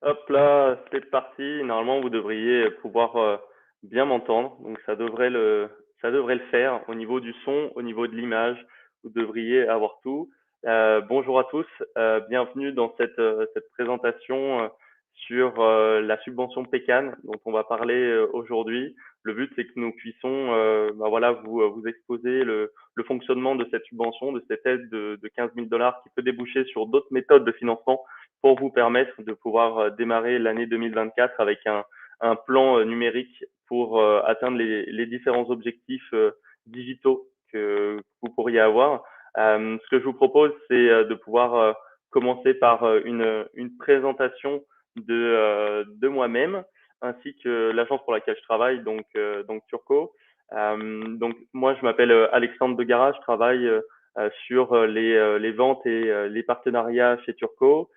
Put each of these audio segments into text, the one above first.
Hop là, c'est parti. Normalement, vous devriez pouvoir bien m'entendre. Donc, ça devrait le faire au niveau du son, au niveau de l'image. Vous devriez avoir tout. Bonjour à tous. Bienvenue dans cette présentation sur la subvention PECAN dont on va parler aujourd'hui. Le but, c'est que nous puissions voilà, vous exposer le fonctionnement de cette subvention, de cette aide de 15 000 dollars qui peut déboucher sur d'autres méthodes de financement pour vous permettre de pouvoir démarrer l'année 2024 avec un plan numérique pour atteindre les différents objectifs digitaux que vous pourriez avoir. Ce que je vous propose, c'est de pouvoir commencer par une présentation de moi-même ainsi que l'agence pour laquelle je travaille, donc Turco. Donc moi, je m'appelle Alexandre Degara, je travaille sur les ventes et les partenariats chez Turco.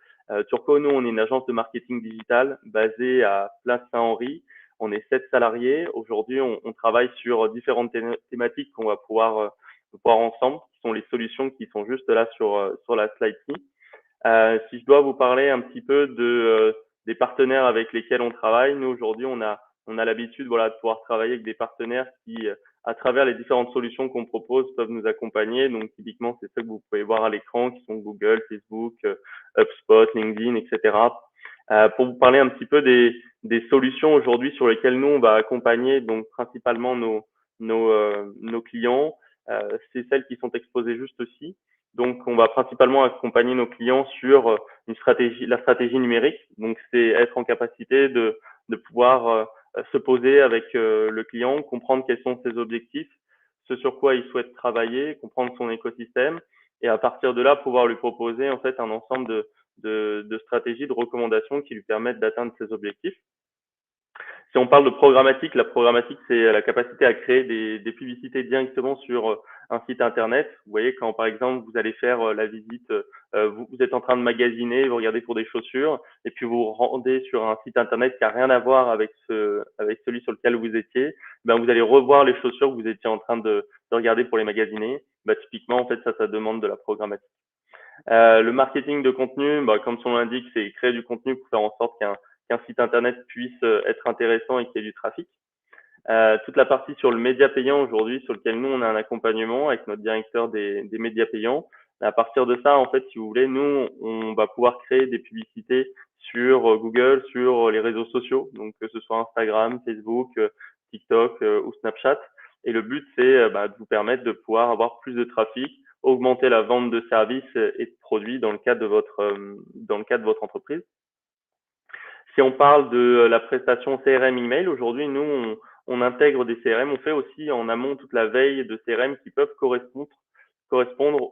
Turco, nous, on est une agence de marketing digital basée à Place Saint-Henri. On est 7 salariés. Aujourd'hui, on travaille sur différentes thématiques qu'on va pouvoir voir ensemble, qui sont les solutions qui sont juste là sur la slide-ci. Si je dois vous parler un petit peu des partenaires avec lesquels on travaille, nous aujourd'hui on a l'habitude voilà de pouvoir travailler avec des partenaires qui à travers les différentes solutions qu'on propose peuvent nous accompagner. Donc typiquement c'est ceux que vous pouvez voir à l'écran qui sont Google, Facebook, HubSpot, LinkedIn, etc. Pour vous parler un petit peu des solutions aujourd'hui sur lesquelles nous on va accompagner donc principalement nos clients, c'est celles qui sont exposées juste aussi. Donc, on va principalement accompagner nos clients sur la stratégie numérique. Donc, c'est être en capacité de pouvoir se poser avec le client, comprendre quels sont ses objectifs, ce sur quoi il souhaite travailler, comprendre son écosystème, et à partir de là, pouvoir lui proposer en fait un ensemble de stratégies, de recommandations qui lui permettent d'atteindre ses objectifs. Si on parle de programmatique, la programmatique, c'est la capacité à créer des publicités directement sur un site internet. Vous voyez, quand par exemple vous allez faire la visite, vous êtes en train de magasiner, vous regardez pour des chaussures, et puis vous vous rendez sur un site internet qui a rien à voir avec celui sur lequel vous étiez, ben vous allez revoir les chaussures que vous étiez en train de regarder pour les magasiner. Ben, typiquement, en fait, ça demande de la programmatique. Le marketing de contenu, bah, comme son nom l'indique, c'est créer du contenu pour faire en sorte qu'un site internet puisse être intéressant et qu'il y ait du trafic. Toute la partie sur le média payant aujourd'hui, sur lequel nous on a un accompagnement avec notre directeur des médias payants. À partir de ça, en fait, si vous voulez, nous on va pouvoir créer des publicités sur Google, sur les réseaux sociaux, donc que ce soit Instagram, Facebook, TikTok ou Snapchat. Et le but, c'est de vous permettre de pouvoir avoir plus de trafic, augmenter la vente de services et de produits dans le cadre de votre entreprise. Si on parle de la prestation CRM email, aujourd'hui, nous, on intègre des CRM. On fait aussi en amont toute la veille de CRM qui peuvent correspondre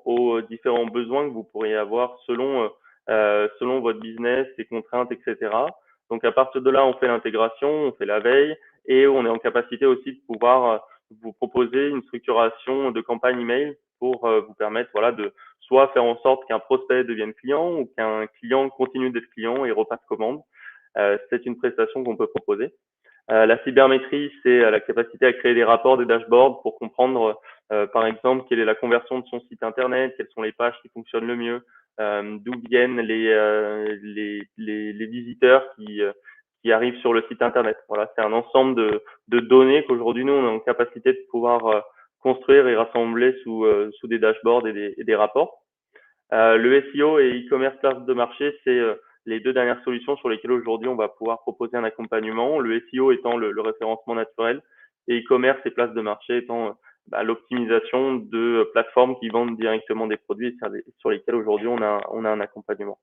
aux différents besoins que vous pourriez avoir selon votre business, ses contraintes, etc. Donc, à partir de là, on fait l'intégration, on fait la veille et on est en capacité aussi de pouvoir vous proposer une structuration de campagne email pour vous permettre voilà, de soit faire en sorte qu'un prospect devienne client ou qu'un client continue d'être client et repasse commande. C'est une prestation qu'on peut proposer. La cybermétrie, c'est la capacité à créer des rapports, des dashboards pour comprendre, par exemple, quelle est la conversion de son site internet, quelles sont les pages qui fonctionnent le mieux, d'où viennent les visiteurs qui arrivent sur le site internet. Voilà, c'est un ensemble de données qu'aujourd'hui nous on est en capacité de pouvoir construire et rassembler sous des dashboards et des rapports. Le SEO et e-commerce place de marché, c'est les deux dernières solutions sur lesquelles aujourd'hui on va pouvoir proposer un accompagnement. Le SEO étant le référencement naturel et e-commerce et place de marché étant l'optimisation de plateformes qui vendent directement des produits sur lesquels aujourd'hui on a un accompagnement.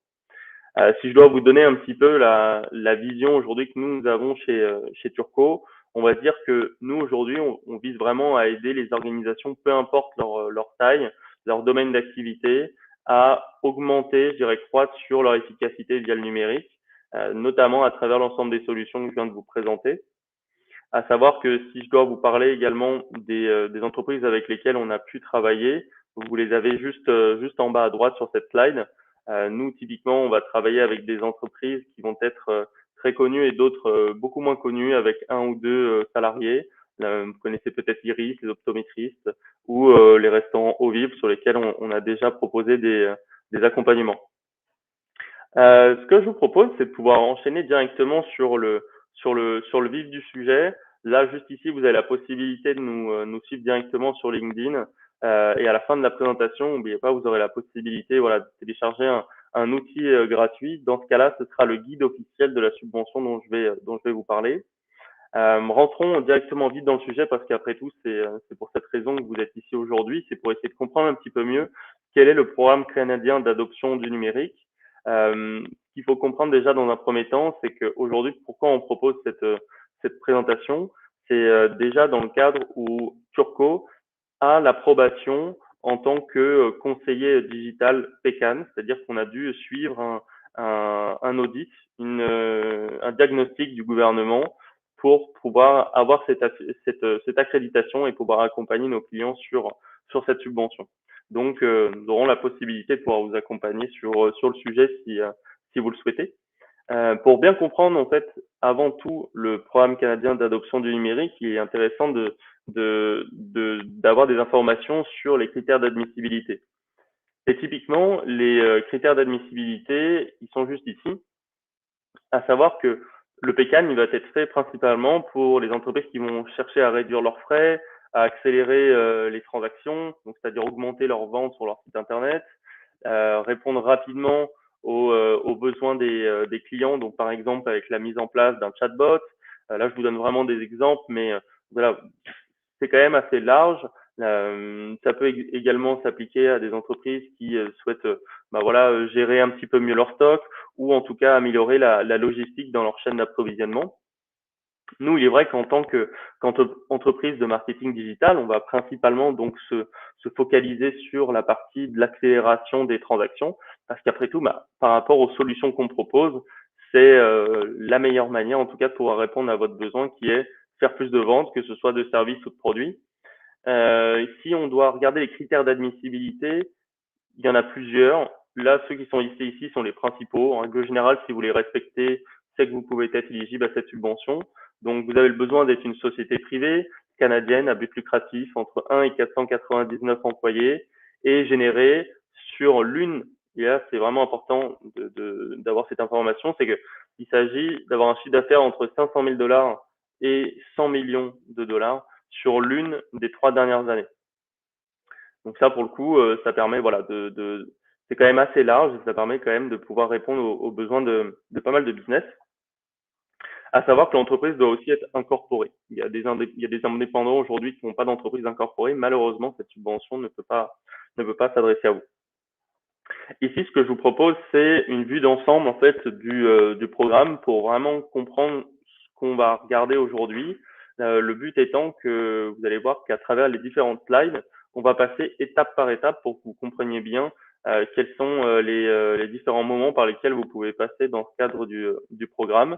Si je dois vous donner un petit peu la vision aujourd'hui que nous avons chez Turco, on va dire que nous aujourd'hui on vise vraiment à aider les organisations, peu importe leur taille, leur domaine d'activité, à augmenter, je dirais croître sur leur efficacité via le numérique, notamment à travers l'ensemble des solutions que je viens de vous présenter. À savoir que si je dois vous parler également des entreprises avec lesquelles on a pu travailler, vous les avez juste en bas à droite sur cette slide. Nous, typiquement, on va travailler avec des entreprises qui vont être très connues et d'autres beaucoup moins connues avec un ou deux salariés. Vous connaissez peut-être l'Iris, les optométristes ou les restaurants Au Vivre sur lesquels on a déjà proposé des accompagnements. Ce que je vous propose, c'est de pouvoir enchaîner directement sur le vif du sujet. Là, juste ici, vous avez la possibilité de nous suivre directement sur LinkedIn. Et à la fin de la présentation, n'oubliez pas, vous aurez la possibilité, voilà, de télécharger un outil gratuit. Dans ce cas-là, ce sera le guide officiel de la subvention dont je vais vous parler. Rentrons directement vite dans le sujet parce qu'après tout, c'est pour cette raison que vous êtes ici aujourd'hui. C'est pour essayer de comprendre un petit peu mieux quel est le programme canadien d'adoption du numérique. Ce qu'il faut comprendre déjà dans un premier temps, c'est qu'aujourd'hui, pourquoi on propose cette présentation, c'est déjà dans le cadre où Turco a l'approbation en tant que conseiller digital PECAN, c'est-à-dire qu'on a dû suivre un audit, un diagnostic du gouvernement pour pouvoir avoir cette accréditation et pouvoir accompagner nos clients sur cette subvention. Donc, nous aurons la possibilité de pouvoir vous accompagner sur le sujet si vous le souhaitez. Pour bien comprendre, en fait, avant tout, le programme canadien d'adoption du numérique, il est intéressant d'avoir des informations sur les critères d'admissibilité. Et typiquement, les critères d'admissibilité, ils sont juste ici, à savoir que le PECAN, il va être fait principalement pour les entreprises qui vont chercher à réduire leurs frais, à accélérer les transactions, donc c'est-à-dire augmenter leurs ventes sur leur site internet, répondre rapidement aux besoins des clients, donc par exemple avec la mise en place d'un chatbot. Là, je vous donne vraiment des exemples, mais voilà, c'est quand même assez large. Ça peut également s'appliquer à des entreprises qui souhaitent bah voilà, gérer un petit peu mieux leur stock ou en tout cas améliorer la logistique dans leur chaîne d'approvisionnement. Nous, il est vrai qu'entreprise de marketing digital, on va principalement donc se focaliser sur la partie de l'accélération des transactions, parce qu'après tout, bah, par rapport aux solutions qu'on propose, c'est la meilleure manière, en tout cas, de pouvoir répondre à votre besoin, qui est faire plus de ventes, que ce soit de services ou de produits. Si on doit regarder les critères d'admissibilité, il y en a plusieurs. Là, ceux qui sont listés ici sont les principaux. En règle générale, si vous les respectez, c'est que vous pouvez être éligible à cette subvention. Donc, vous avez le besoin d'être une société privée canadienne à but lucratif entre 1 et 499 employés et générer sur l'une, et là, c'est vraiment important d'avoir cette information, c'est qu'il s'agit d'avoir un chiffre d'affaires entre 500 000 dollars et 100 millions de dollars sur l'une des 3 dernières années. Donc ça, pour le coup, ça permet, voilà, c'est quand même assez large et ça permet quand même de pouvoir répondre aux besoins de pas mal de business. À savoir que l'entreprise doit aussi être incorporée. Il y a des indépendants aujourd'hui qui n'ont pas d'entreprise incorporée. Malheureusement, cette subvention ne peut pas s'adresser à vous. Ici, ce que je vous propose, c'est une vue d'ensemble en fait du programme pour vraiment comprendre ce qu'on va regarder aujourd'hui. Le but étant que vous allez voir qu'à travers les différentes slides, on va passer étape par étape pour que vous compreniez bien quels sont les différents moments par lesquels vous pouvez passer dans ce cadre du programme.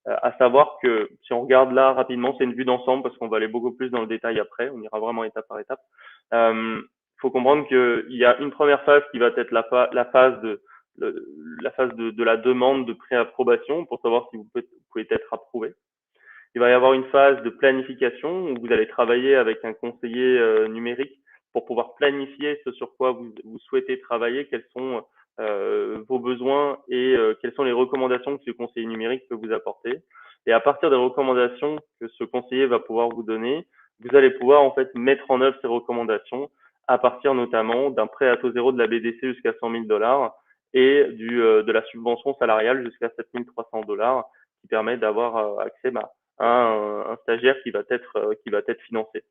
À savoir que si on regarde là rapidement, c'est une vue d'ensemble parce qu'on va aller beaucoup plus dans le détail après. On ira vraiment étape par étape. Il faut comprendre qu'il y a une première phase qui va être la phase de la demande de préapprobation pour savoir si vous pouvez être approuvé. Il va y avoir une phase de planification où vous allez travailler avec un conseiller numérique pour pouvoir planifier ce sur quoi vous souhaitez travailler, quels sont vos besoins et quelles sont les recommandations que ce conseiller numérique peut vous apporter. Et à partir des recommandations que ce conseiller va pouvoir vous donner, vous allez pouvoir en fait mettre en œuvre ces recommandations à partir notamment d'un prêt à taux zéro de la BDC jusqu'à 100 000 dollars et de la subvention salariale jusqu'à 7 300 dollars qui permet d'avoir accès à un stagiaire qui va être financé.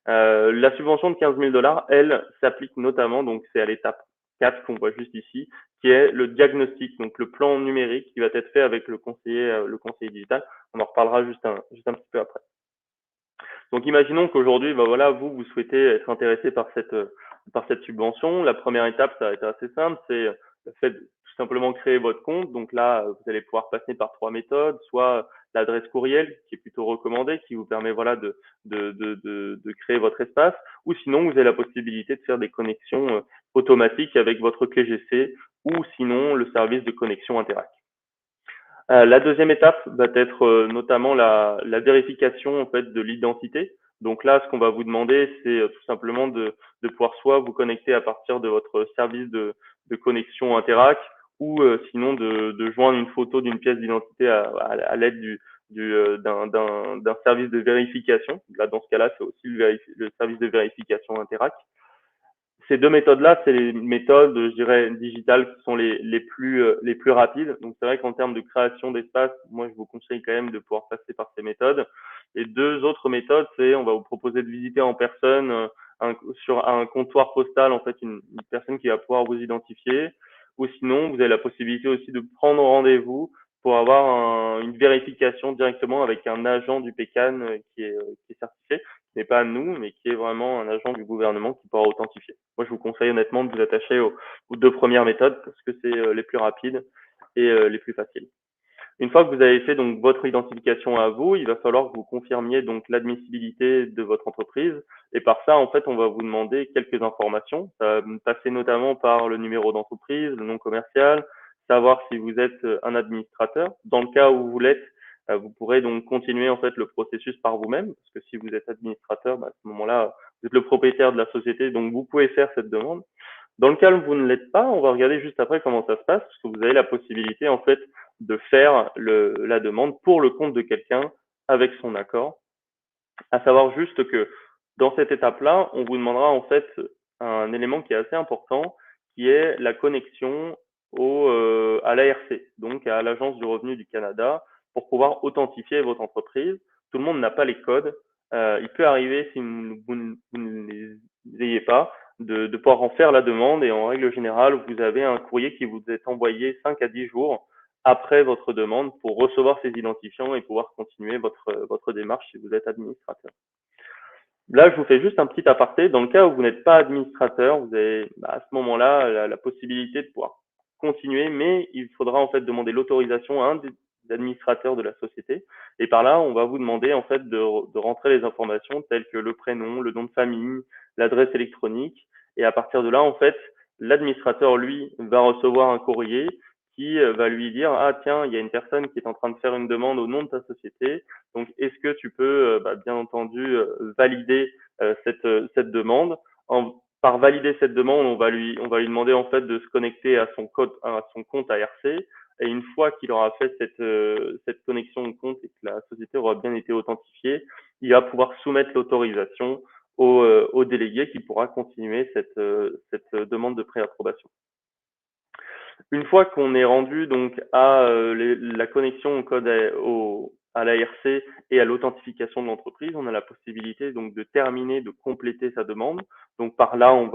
La subvention de 15 000 dollars, elle, s'applique notamment, donc c'est à l'étape 4 qu'on voit juste ici, qui est le diagnostic, donc le plan numérique qui va être fait avec le conseiller digital. On en reparlera juste un petit peu après. Donc, imaginons qu'aujourd'hui, ben voilà, vous souhaitez être intéressé par cette subvention. La première étape, ça va être assez simple, c'est le fait de tout simplement créer votre compte. Donc là, vous allez pouvoir passer par 3 méthodes, soit l'adresse courriel, qui est plutôt recommandée, qui vous permet voilà de créer votre espace, ou sinon vous avez la possibilité de faire des connexions automatiques avec votre clé GC, ou sinon le service de connexion Interac. La deuxième étape va être notamment la vérification en fait de l'identité. Donc là, ce qu'on va vous demander, c'est tout simplement de pouvoir soit vous connecter à partir de votre service de connexion Interac, ou sinon de joindre une photo d'une pièce d'identité à l'aide d'un service de vérification. Là, dans ce cas-là, c'est aussi le service de vérification Interac. Ces deux méthodes-là, c'est les méthodes, je dirais, digitales qui sont les plus rapides. Donc, c'est vrai qu'en termes de création d'espace, moi, je vous conseille quand même de pouvoir passer par ces méthodes. Et deux autres méthodes, c'est on va vous proposer de visiter en personne sur un comptoir postal, en fait, une personne qui va pouvoir vous identifier. Ou sinon, vous avez la possibilité aussi de prendre rendez-vous pour avoir une vérification directement avec un agent du PCAN qui est certifié, qui n'est pas à nous, mais qui est vraiment un agent du gouvernement qui pourra authentifier. Moi, je vous conseille honnêtement de vous attacher aux deux premières méthodes parce que c'est les plus rapides et les plus faciles. Une fois que vous avez fait donc votre identification à vous, il va falloir que vous confirmiez donc l'admissibilité de votre entreprise. Et par ça, en fait, on va vous demander quelques informations. Ça va passer notamment par le numéro d'entreprise, le nom commercial, savoir si vous êtes un administrateur. Dans le cas où vous l'êtes, vous pourrez donc continuer en fait le processus par vous-même, parce que si vous êtes administrateur, à ce moment-là, vous êtes le propriétaire de la société, donc vous pouvez faire cette demande. Dans le cas où vous ne l'êtes pas, on va regarder juste après comment ça se passe, parce que vous avez la possibilité en fait de faire la demande pour le compte de quelqu'un avec son accord. À savoir juste que dans cette étape-là, on vous demandera en fait un élément qui est assez important, qui est la connexion à l'ARC, donc à l'Agence du revenu du Canada, pour pouvoir authentifier votre entreprise. Tout le monde n'a pas les codes. Il peut arriver, si vous ne les ayez pas, de pouvoir en faire la demande et en règle générale, vous avez un courrier qui vous est envoyé 5 à 10 jours après votre demande pour recevoir ces identifiants et pouvoir continuer votre démarche si vous êtes administrateur. Là, je vous fais juste un petit aparté. Dans le cas où vous n'êtes pas administrateur, vous avez à ce moment-là la possibilité de pouvoir continuer, mais il faudra en fait demander l'autorisation à un des administrateurs de la société. Et par là, on va vous demander en fait de rentrer les informations telles que le prénom, le nom de famille, l'adresse électronique. Et à partir de là, en fait, l'administrateur, lui, va recevoir un courrier qui va lui dire, ah tiens, il y a une personne qui est en train de faire une demande au nom de ta société. Donc, est-ce que tu peux, bien entendu, valider cette demande. Par valider cette demande, on va lui demander en fait de se connecter à son compte ARC. Et une fois qu'il aura fait cette connexion au compte et que la société aura bien été authentifiée, il va pouvoir soumettre l'autorisation au délégué qui pourra continuer cette demande de préapprobation. Une fois qu'on est rendu donc à la connexion au code à l'ARC et à l'authentification de l'entreprise, on a la possibilité donc de terminer, de compléter sa demande. Donc par là, on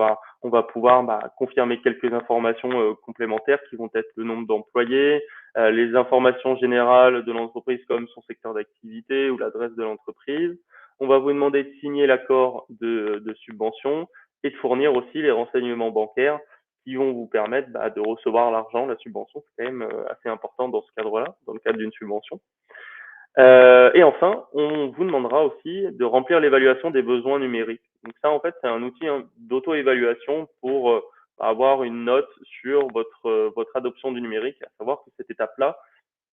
va pouvoir confirmer quelques informations complémentaires qui vont être le nombre d'employés, les informations générales de l'entreprise comme son secteur d'activité ou l'adresse de l'entreprise. On va vous demander de signer l'accord de subvention et de fournir aussi les renseignements bancaires qui vont vous permettre de recevoir l'argent, la subvention. C'est quand même assez important dans ce cadre-là, dans le cadre d'une subvention. Et enfin, on vous demandera aussi de remplir l'évaluation des besoins numériques. Donc ça, en fait, c'est un outil d'auto-évaluation pour avoir une note sur votre adoption du numérique, à savoir que cette étape-là,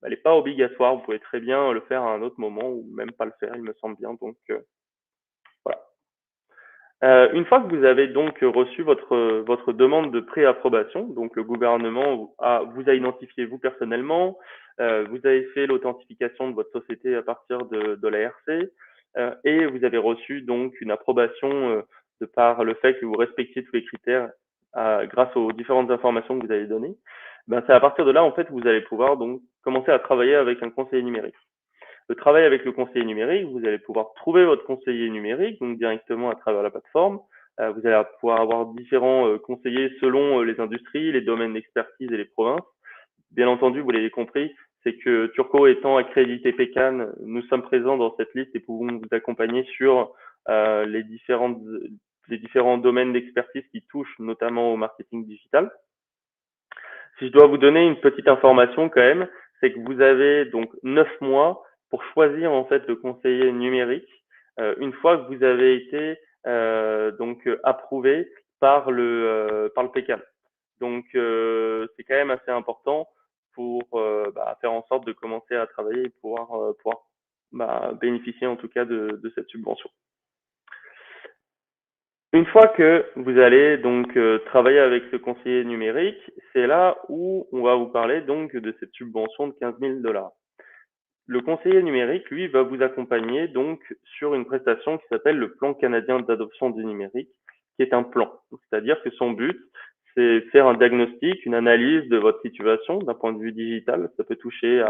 elle n'est pas obligatoire. Vous pouvez très bien le faire à un autre moment ou même pas le faire, il me semble bien. Donc voilà. Une fois que vous avez donc reçu votre demande de préapprobation, donc le gouvernement vous a identifié vous personnellement, vous avez fait l'authentification de votre société à partir de l'ARC et vous avez reçu donc une approbation de par le fait que vous respectiez tous les critères grâce aux différentes informations que vous avez données. Ben, c'est à partir de là en fait vous allez pouvoir donc commencer à travailler avec un conseiller numérique. Le travail avec le conseiller numérique, vous allez pouvoir trouver votre conseiller numérique, donc directement à travers la plateforme. Vous allez pouvoir avoir différents conseillers selon les industries, les domaines d'expertise et les provinces. Bien entendu, vous l'avez compris, c'est que Turco étant accrédité PCAN, nous sommes présents dans cette liste et pouvons vous accompagner sur euh, les, différentes, les différents domaines d'expertise qui touchent notamment au marketing digital. Si je dois vous donner une petite information quand même, c'est que vous avez donc 9 mois pour choisir en fait le conseiller numérique une fois que vous avez été approuvé par le PCAM. Donc c'est quand même assez important pour faire en sorte de commencer à travailler et pouvoir bénéficier en tout cas de cette subvention. Une fois que vous allez donc travailler avec ce conseiller numérique, c'est là où on va vous parler donc de cette subvention de 15 000 $. Le conseiller numérique, lui, va vous accompagner donc sur une prestation qui s'appelle le plan canadien d'adoption du numérique, qui est un plan. C'est-à-dire que son but, c'est faire un diagnostic, une analyse de votre situation d'un point de vue digital. Ça peut toucher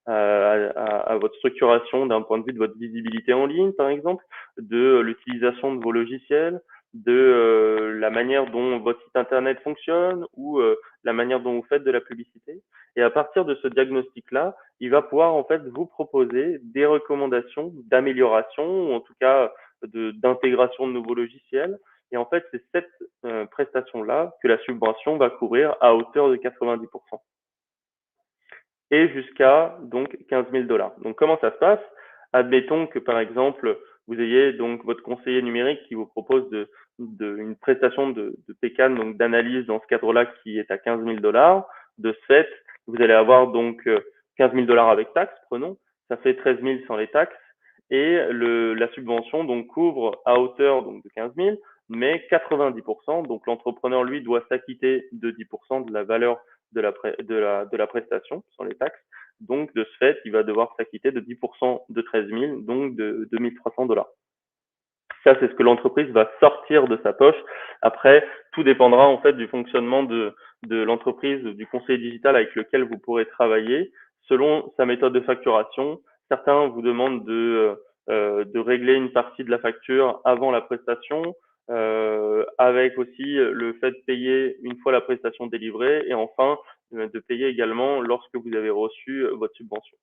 à votre structuration d'un point de vue de votre visibilité en ligne, par exemple, de l'utilisation de vos logiciels, de la manière dont votre site internet fonctionne ou la manière dont vous faites de la publicité. Et à partir de ce diagnostic-là, il va pouvoir en fait vous proposer des recommandations d'amélioration ou en tout cas d'intégration de nouveaux logiciels. Et en fait, c'est cette prestation-là que la subvention va couvrir à hauteur de 90% et jusqu'à donc 15 000 $. Donc comment ça se passe? Admettons que par exemple vous ayez donc votre conseiller numérique qui vous propose une prestation de PCAN, donc d'analyse dans ce cadre-là qui est à 15 000 $. De ce fait, vous allez avoir donc 15 000 $ avec taxes, prenons, ça fait 13 000 sans les taxes et la subvention donc couvre à hauteur donc de 15 000, mais 90%. Donc l'entrepreneur lui doit s'acquitter de 10% de la valeur de la prestation sans les taxes. Donc, de ce fait, il va devoir s'acquitter de 10% de 13 000, donc de 2 300 $. Ça, c'est ce que l'entreprise va sortir de sa poche. Après, tout dépendra en fait du fonctionnement de l'entreprise, du conseiller digital avec lequel vous pourrez travailler, selon sa méthode de facturation. Certains vous demandent de régler une partie de la facture avant la prestation, avec aussi le fait de payer une fois la prestation délivrée, et enfin de payer également lorsque vous avez reçu votre subvention.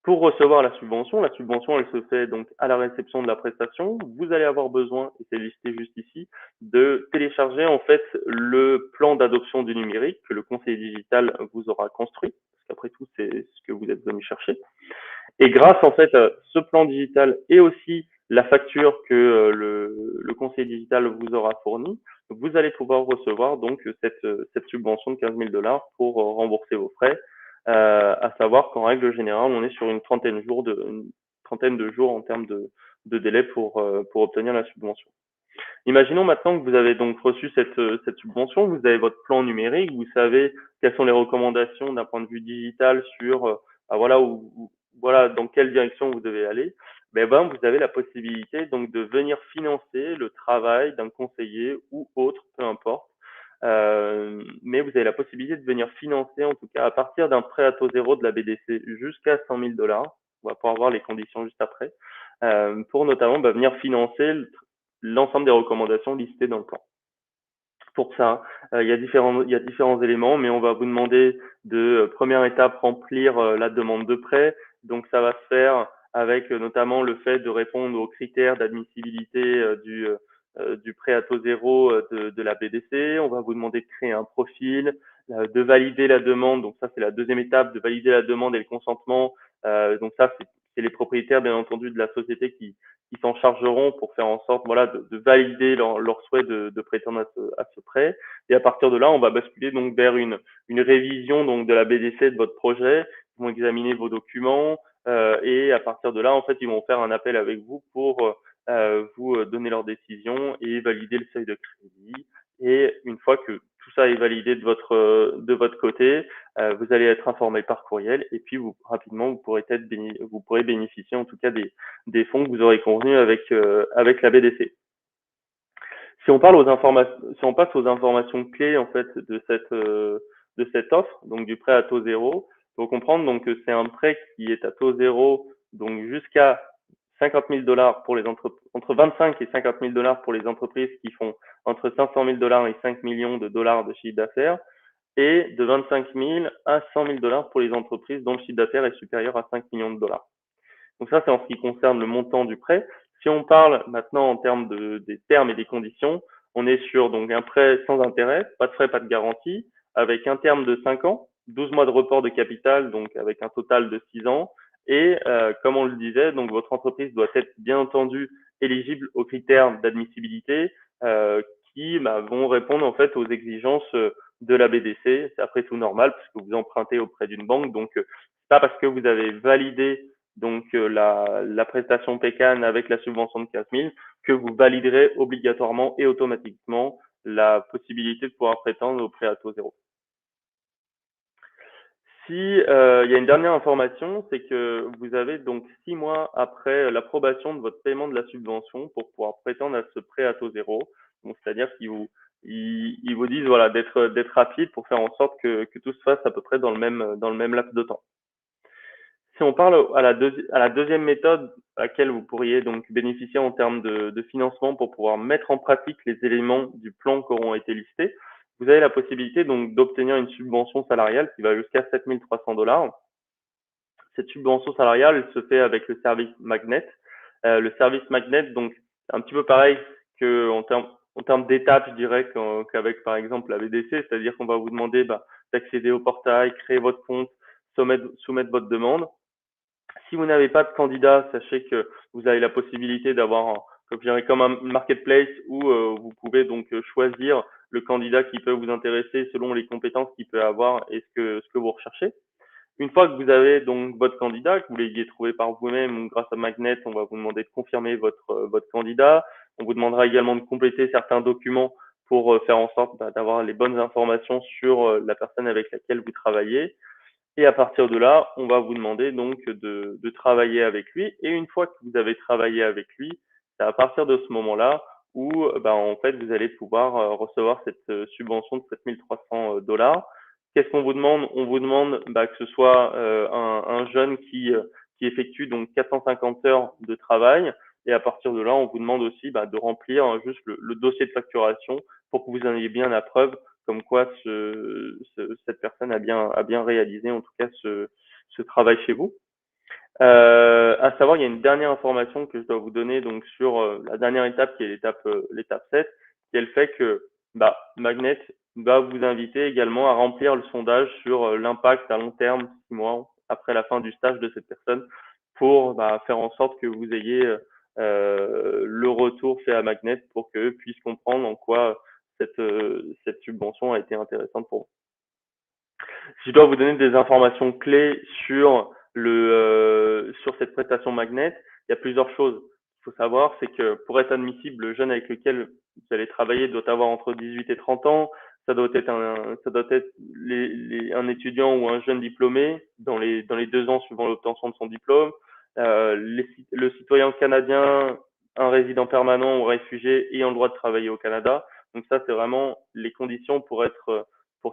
Pour recevoir la subvention, elle se fait donc à la réception de la prestation. Vous allez avoir besoin, et c'est listé juste ici, de télécharger en fait le plan d'adoption du numérique que le conseiller digital vous aura construit, parce qu'après tout, c'est ce que vous êtes venu chercher. Et grâce en fait à ce plan digital et aussi la facture que le conseiller digital vous aura fournie, vous allez pouvoir recevoir donc cette subvention de 15 000 $ pour rembourser vos frais. À savoir qu'en règle générale, on est sur une trentaine de jours en termes de délai pour obtenir la subvention. Imaginons maintenant que vous avez donc reçu cette subvention, vous avez votre plan numérique, vous savez quelles sont les recommandations d'un point de vue digital sur voilà voilà dans quelle direction vous devez aller. Ben, vous avez la possibilité donc de venir financer le travail d'un conseiller ou autre, peu importe. Mais vous avez la possibilité de venir financer, en tout cas à partir d'un prêt à taux zéro de la BDC jusqu'à 100 000 $. On va pouvoir voir les conditions juste après. Pour notamment venir financer l'ensemble des recommandations listées dans le plan. Pour ça, il y a différents éléments, mais on va vous demander de, première étape, remplir la demande de prêt. Donc, ça va se faire avec notamment le fait de répondre aux critères d'admissibilité du prêt à taux zéro de la BDC. On va vous demander de créer un profil, de valider la demande. Donc, ça, c'est la deuxième étape, de valider la demande et le consentement. Donc, ça, c'est les propriétaires, bien entendu, de la société qui s'en chargeront pour faire en sorte voilà, de valider leur souhait de prétendre à ce prêt. Et à partir de là, on va basculer donc vers une révision donc de la BDC de votre projet. Ils vont examiner vos documents et à partir de là, en fait, ils vont faire un appel avec vous pour vous donner leur décision et valider le seuil de crédit. Et une fois que tout ça est validé de votre côté, vous allez être informé par courriel et puis rapidement vous pourrez bénéficier en tout cas des fonds que vous aurez convenus avec la BDC. Si on passe aux informations clés en fait de cette offre, donc du prêt à taux zéro, il faut comprendre donc que c'est un prêt qui est à taux zéro, donc jusqu'à 50 000 $ pour les entre 25 et 50 000 $ pour les entreprises qui font entre 500 000 $ et 5 millions de dollars de chiffre d'affaires, et de 25 000 à 100 000 $ pour les entreprises dont le chiffre d'affaires est supérieur à 5 millions de dollars. Donc ça, c'est en ce qui concerne le montant du prêt. Si on parle maintenant en termes des termes et des conditions, on est sur donc un prêt sans intérêt, pas de frais, pas de garantie, avec un terme de 5 ans, 12 mois de report de capital, donc avec un total de 6 ans. Et comme on le disait, donc votre entreprise doit être bien entendu éligible aux critères d'admissibilité qui vont répondre en fait aux exigences de la BDC. C'est après tout normal puisque vous empruntez auprès d'une banque. Donc, pas parce que vous avez validé donc la prestation PECAN avec la subvention de 15 000, que vous validerez obligatoirement et automatiquement la possibilité de pouvoir prétendre au prêt à taux zéro. Si il y a une dernière information, c'est que vous avez donc 6 mois après l'approbation de votre paiement de la subvention pour pouvoir prétendre à ce prêt à taux zéro. Donc, c'est-à-dire qu'ils vous disent voilà d'être rapide pour faire en sorte que tout se fasse à peu près dans le même laps de temps. Si on parle à la deuxième méthode à laquelle vous pourriez donc bénéficier en termes de financement pour pouvoir mettre en pratique les éléments du plan qui auront été listés, vous avez la possibilité donc d'obtenir une subvention salariale qui va jusqu'à 7 300 $. Cette subvention salariale, elle se fait avec le service Magnet. Le service Magnet, donc, c'est un petit peu pareil que en termes d'étapes, je dirais, qu'avec, par exemple, la BDC, c'est-à-dire qu'on va vous demander d'accéder au portail, créer votre compte, soumettre votre demande. Si vous n'avez pas de candidat, sachez que vous avez la possibilité d'avoir, comme je dirais, comme un marketplace où vous pouvez donc choisir le candidat qui peut vous intéresser selon les compétences qu'il peut avoir et ce que vous recherchez. Une fois que vous avez donc votre candidat, que vous l'ayez trouvé par vous-même ou grâce à Magnet, on va vous demander de confirmer votre candidat. On vous demandera également de compléter certains documents pour faire en sorte d'avoir les bonnes informations sur la personne avec laquelle vous travaillez. Et à partir de là, on va vous demander donc de travailler avec lui. Et une fois que vous avez travaillé avec lui, c'est à partir de ce moment-là où en fait vous allez pouvoir recevoir cette subvention de 7 300 $. Qu'est-ce qu'on vous demande? On vous demande que ce soit un jeune qui effectue donc 450 heures de travail. Et à partir de là, on vous demande aussi de remplir juste le dossier de facturation pour que vous en ayez bien la preuve comme quoi cette personne a bien réalisé en tout cas ce travail chez vous. À savoir, il y a une dernière information que je dois vous donner donc sur la dernière étape qui est l'étape 7, qui est le fait que Magnet va vous inviter également à remplir le sondage sur l'impact à long terme, 6 mois après la fin du stage de cette personne, pour faire en sorte que vous ayez le retour fait à Magnet pour qu'eux puissent comprendre en quoi cette subvention a été intéressante pour vous. Si je dois vous donner des informations clés sur cette prestation Magnet, il y a plusieurs choses. Il faut savoir, c'est que pour être admissible, le jeune avec lequel vous allez travailler doit avoir entre 18 et 30 ans. Ça doit être un étudiant ou un jeune diplômé dans les 2 ans suivant l'obtention de son diplôme. Le citoyen canadien, un résident permanent ou réfugié ayant le droit de travailler au Canada. Donc ça, c'est vraiment les conditions pour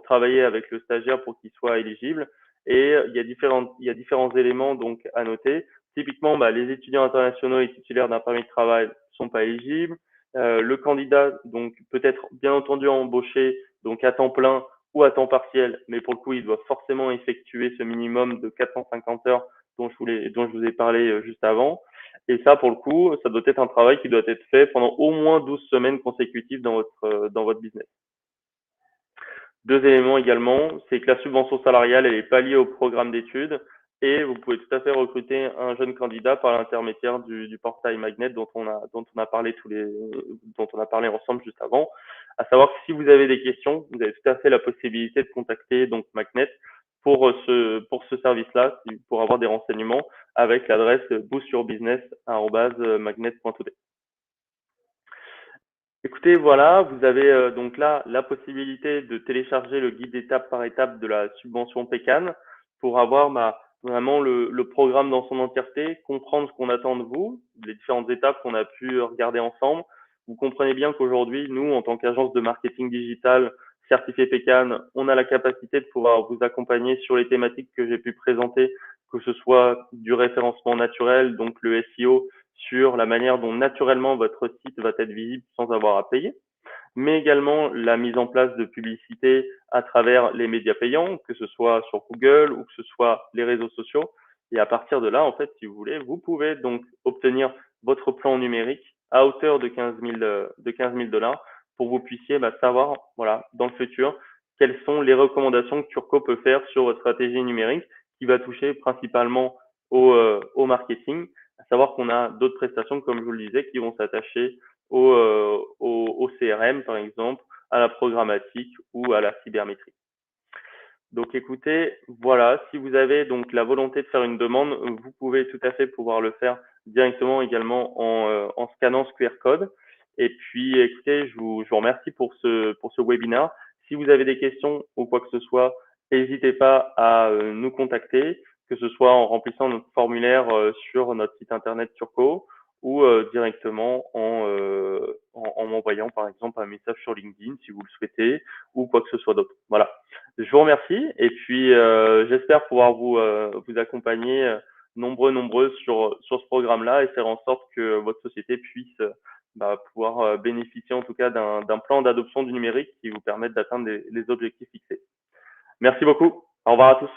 travailler avec le stagiaire pour qu'il soit éligible. Et il y a différents éléments donc à noter. Typiquement, les étudiants internationaux et titulaires d'un permis de travail sont pas éligibles. Le candidat donc peut être bien entendu embauché donc à temps plein ou à temps partiel, mais pour le coup, il doit forcément effectuer ce minimum de 450 heures dont je vous ai parlé juste avant. Et ça, pour le coup, ça doit être un travail qui doit être fait pendant au moins 12 semaines consécutives dans votre business. 2 éléments également, c'est que la subvention salariale, elle est pas liée au programme d'études et vous pouvez tout à fait recruter un jeune candidat par l'intermédiaire du portail Magnet dont on a parlé dont on a parlé ensemble juste avant. À savoir que si vous avez des questions, vous avez tout à fait la possibilité de contacter donc Magnet pour ce service-là, pour avoir des renseignements avec l'adresse boostyourbusiness@magnet.today. Écoutez, voilà, vous avez donc là la possibilité de télécharger le guide étape par étape de la subvention PECAN pour avoir vraiment le programme dans son entièreté, comprendre ce qu'on attend de vous, les différentes étapes qu'on a pu regarder ensemble. Vous comprenez bien qu'aujourd'hui, nous, en tant qu'agence de marketing digital certifiée PECAN, on a la capacité de pouvoir vous accompagner sur les thématiques que j'ai pu présenter, que ce soit du référencement naturel, donc le SEO, sur la manière dont naturellement votre site va être visible sans avoir à payer, mais également la mise en place de publicité à travers les médias payants, que ce soit sur Google ou que ce soit les réseaux sociaux. Et à partir de là, en fait, si vous voulez, vous pouvez donc obtenir votre plan numérique à hauteur de 15 000 $ pour que vous puissiez savoir, voilà, dans le futur, quelles sont les recommandations que Turco peut faire sur votre stratégie numérique qui va toucher principalement au marketing, à savoir qu'on a d'autres prestations, comme je vous le disais, qui vont s'attacher au CRM, par exemple, à la programmatique ou à la cybermétrie. Donc écoutez, voilà, si vous avez donc la volonté de faire une demande, vous pouvez tout à fait pouvoir le faire directement également en scannant ce QR code. Et puis écoutez, je vous remercie pour ce webinaire. Si vous avez des questions ou quoi que ce soit, n'hésitez pas à nous contacter, que ce soit en remplissant notre formulaire sur notre site internet Turco ou directement en m'envoyant par exemple un message sur LinkedIn si vous le souhaitez ou quoi que ce soit d'autre. Voilà. Je vous remercie et puis j'espère pouvoir vous accompagner nombreux sur ce programme-là et faire en sorte que votre société puisse pouvoir bénéficier en tout cas d'un plan d'adoption du numérique qui vous permette d'atteindre les objectifs fixés. Merci beaucoup. Au revoir à tous.